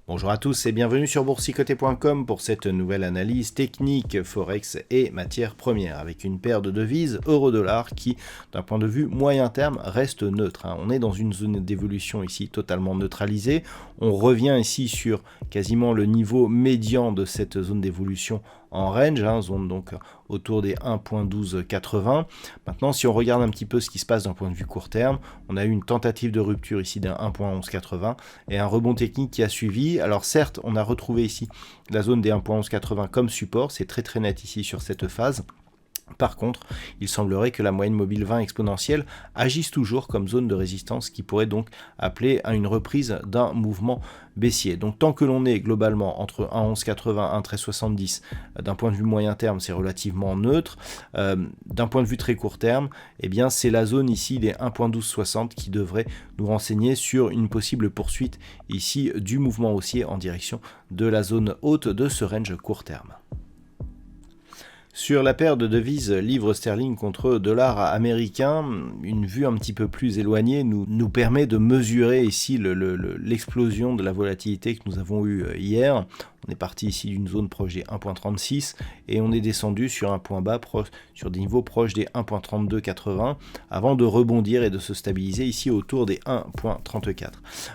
Bonjour à tous et bienvenue sur boursicoté.com pour cette nouvelle analyse technique Forex et matières premières avec une paire de devises euro-dollar qui, d'un point de vue moyen terme, reste neutre. On est dans une zone d'évolution ici totalement neutralisée. On revient ici sur quasiment le niveau médian de cette zone d'évolution en range, zone donc autour des 1.1280. Maintenant, si on regarde un petit peu ce qui se passe d'un point de vue court terme, on a eu une tentative de rupture ici d'un 1.1180 et un rebond technique qui a suivi. Alors certes, on a retrouvé ici la zone des 1.1180 comme support, c'est très net ici sur cette phase. Par contre, il semblerait que la moyenne mobile 20 exponentielle agisse toujours comme zone de résistance qui pourrait donc appeler à une reprise d'un mouvement baissier. Donc tant que l'on est globalement entre 1.1180 et 1.1370, d'un point de vue moyen terme, c'est relativement neutre. D'un point de vue très court terme, eh bien c'est la zone ici des 1.1260 qui devrait nous renseigner sur une possible poursuite ici du mouvement haussier en direction de la zone haute de ce range court terme. Sur la paire de devises livre sterling contre dollar américain, une vue un petit peu plus éloignée nous permet de mesurer ici l'explosion de la volatilité que nous avons eue hier. On est parti ici d'une zone proche des 1.36 et on est descendu sur un point bas sur des niveaux proches des 1.3280 avant de rebondir et de se stabiliser ici autour des 1.34.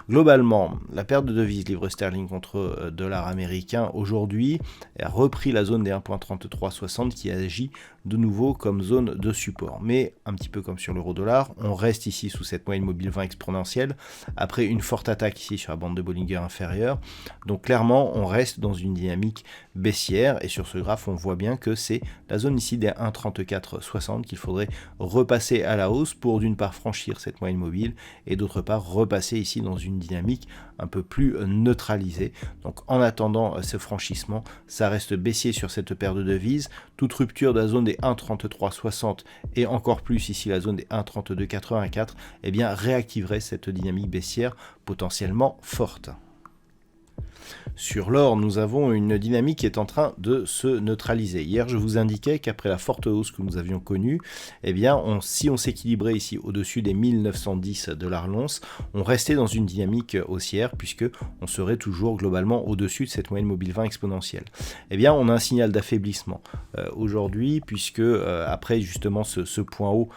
Globalement, la paire de devises livre sterling contre dollar américain aujourd'hui a repris la zone des 1.3360 qui agit de nouveau comme zone de support. Mais un petit peu comme sur l'euro-dollar, on reste ici sous cette moyenne mobile 20 exponentielle après une forte attaque ici sur la bande de Bollinger inférieure. Donc clairement, on reste dans une dynamique baissière et sur ce graphe, on voit bien que c'est la zone ici des 1.3460 qu'il faudrait repasser à la hausse pour d'une part franchir cette moyenne mobile et d'autre part repasser ici dans une dynamique un peu plus neutralisée. Donc en attendant ce franchissement, ça reste baissier sur cette paire de devises. Toute rupture de la zone des 1.3360 et encore plus ici la zone des 1.3284, eh bien réactiverait cette dynamique baissière potentiellement forte. Sur l'or, nous avons une dynamique qui est en train de se neutraliser. Hier, je vous indiquais qu'après la forte hausse que nous avions connue, eh bien, si on s'équilibrait ici au-dessus des 1910 $ l'once, on restait dans une dynamique haussière puisque on serait toujours globalement au-dessus de cette moyenne mobile 20 exponentielle. Eh bien, on a un signal d'affaiblissement aujourd'hui puisque après justement ce point haut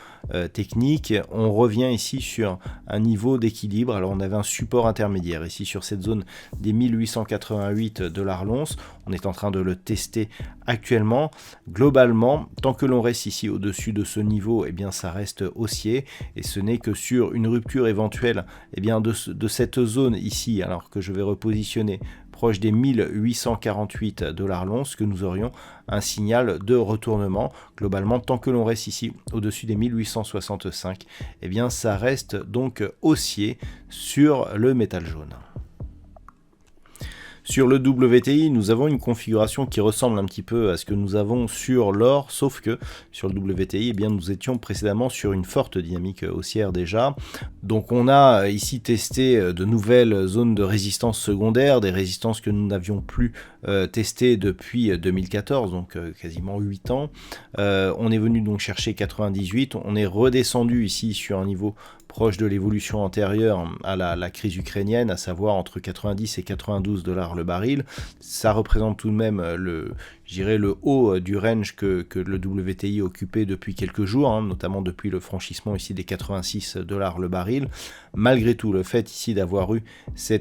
technique, on revient ici sur un niveau d'équilibre. Alors, on avait un support intermédiaire ici sur cette zone des 1888 $ l'once. On est en train de le tester actuellement. Globalement, tant que l'on reste ici au-dessus de ce niveau, eh bien ça reste haussier et ce n'est que sur une rupture éventuelle eh bien de cette zone ici, alors que je vais repositionner proche des 1848 $ l'once, que nous aurions un signal de retournement. Globalement, tant que l'on reste ici au-dessus des 1865, eh bien ça reste donc haussier sur le métal jaune. Sur le WTI, nous avons une configuration qui ressemble un petit peu à ce que nous avons sur l'or, sauf que sur le WTI, eh bien, nous étions précédemment sur une forte dynamique haussière déjà. Donc on a ici testé de nouvelles zones de résistance secondaire, des résistances que nous n'avions plus testées depuis 2014, donc quasiment 8 ans. On est venu donc chercher 98, on est redescendu ici sur un niveau proche de l'évolution antérieure à la crise ukrainienne, à savoir entre 90 et 92 $ le baril. Ça représente tout de même le haut du range que le WTI occupait depuis quelques jours, notamment depuis le franchissement ici des 86 $ le baril. Malgré tout, le fait ici d'avoir eu ce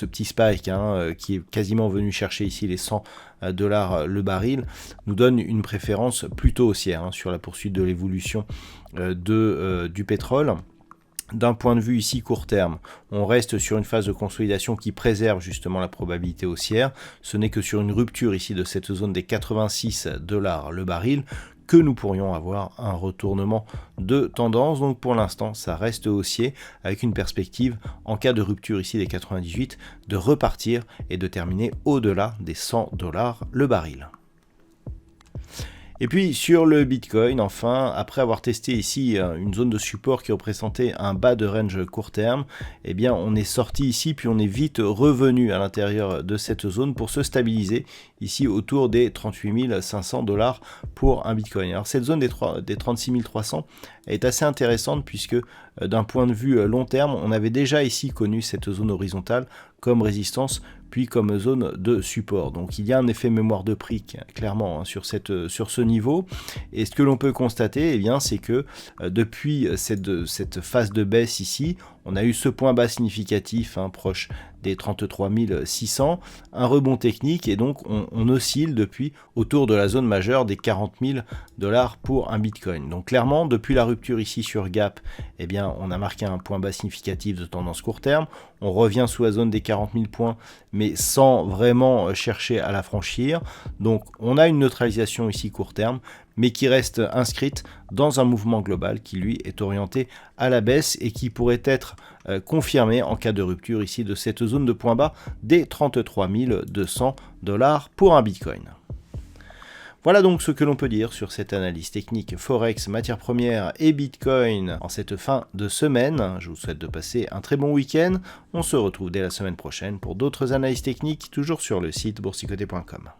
petit spike qui est quasiment venu chercher ici les 100 $ le baril, nous donne une préférence plutôt haussière sur la poursuite de l'évolution du pétrole. D'un point de vue ici court terme, on reste sur une phase de consolidation qui préserve justement la probabilité haussière. Ce n'est que sur une rupture ici de cette zone des 86 $ le baril que nous pourrions avoir un retournement de tendance. Donc pour l'instant, ça reste haussier avec une perspective en cas de rupture ici des 98 de repartir et de terminer au-delà des 100 $ le baril. Et puis sur le Bitcoin, enfin, après avoir testé ici une zone de support qui représentait un bas de range court terme, eh bien on est sorti ici puis on est vite revenu à l'intérieur de cette zone pour se stabiliser ici autour des 38 500 $ pour un Bitcoin. Alors cette zone des 36 300 est assez intéressante puisque d'un point de vue long terme, on avait déjà ici connu cette zone horizontale comme résistance puis comme zone de support. Donc il y a un effet mémoire de prix clairement hein, sur ce niveau. Et ce que l'on peut constater, eh bien, c'est que depuis cette phase de baisse ici, on a eu ce point bas significatif hein, proche des 33 600, un rebond technique et donc on oscille depuis autour de la zone majeure des 40 000 $ pour un Bitcoin. Donc clairement, depuis la rupture ici sur Gap, eh bien, on a marqué un point bas significatif de tendance court terme. On revient sous la zone des 40 000 points, mais sans vraiment chercher à la franchir. Donc on a une neutralisation ici court terme, mais qui reste inscrite dans un mouvement global qui lui est orienté à la baisse et qui pourrait être confirmé en cas de rupture ici de cette zone de point bas des 33 200 $ pour un Bitcoin. Voilà donc ce que l'on peut dire sur cette analyse technique Forex, matières premières et Bitcoin en cette fin de semaine. Je vous souhaite de passer un très bon week-end. On se retrouve dès la semaine prochaine pour d'autres analyses techniques, toujours sur le site boursicoté.com.